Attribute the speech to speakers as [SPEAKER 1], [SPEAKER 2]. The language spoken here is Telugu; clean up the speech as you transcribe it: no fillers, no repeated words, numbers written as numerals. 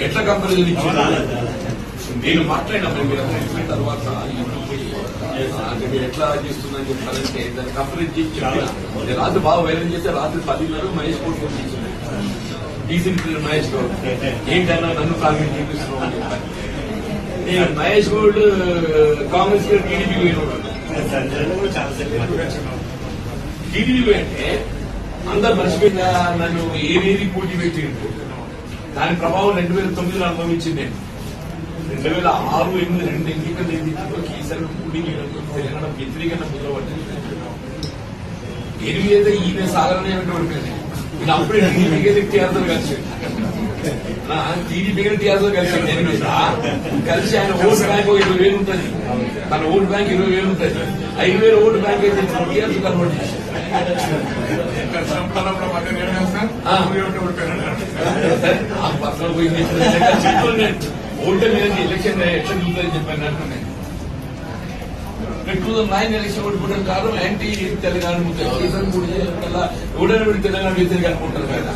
[SPEAKER 1] ఎట్లా కంపారిజన్ ఇచ్చింది నేను మాట్లాడినా తర్వాత అంటే మీరు ఎట్లా చేస్తుందని చెప్పారంటే దాన్ని కంపేర్ చేసి చెప్పిన రాత్రి బాగా వైరల్ చేస్తే రాత్రి 10 మహేష్ గౌడ్ ఫోన్ చేసింది డీసెంట్ మహేష్ గౌడ్ ఏంటన్నా నన్ను టార్గెట్ చేపిస్తున్నావు అని చెప్పాను. నేను మహేష్ గౌడ్ కాంగ్రెస్ టీడీపీ టీడీపీ అంటే అందరు మర్చిపోయినా నన్ను ఏదేది పోటీ పెట్టిండు దాని ప్రభావం 2009లో అనుభవించింది. నేను 2006, 2008 2 ఎన్నికలు ఈసారి తెలంగాణ వ్యతిరేకంగా మొదలుపట్టింది. ఎనిమిది అయితే ఈయన సాగరనేటువంటి ఇది అప్పుడే టీడీపీకి టీఆర్ఎస్ కలిసి టీడీపీ టీఆర్ఎస్ కలిసి ఆయన ఓటు బ్యాంక్ 20,000 ఉంటుంది. తన ఓటు బ్యాంక్ 20,000 ఉంటుంది. 5,000 ఓటు బ్యాంక్ అయితే టీఆర్ఎస్ కన్వర్ట్ చేసి పర్సనల్ పోయింది ఓటే మీద ఎలక్షన్ చూద్దని చెప్పాను. 2009 ఎలక్షన్ ఓడిపోవడం కారణం యాంటీ తెలంగాణ ఓడని తెలంగాణ వ్యతిరేక అనుకుంటారు కదా.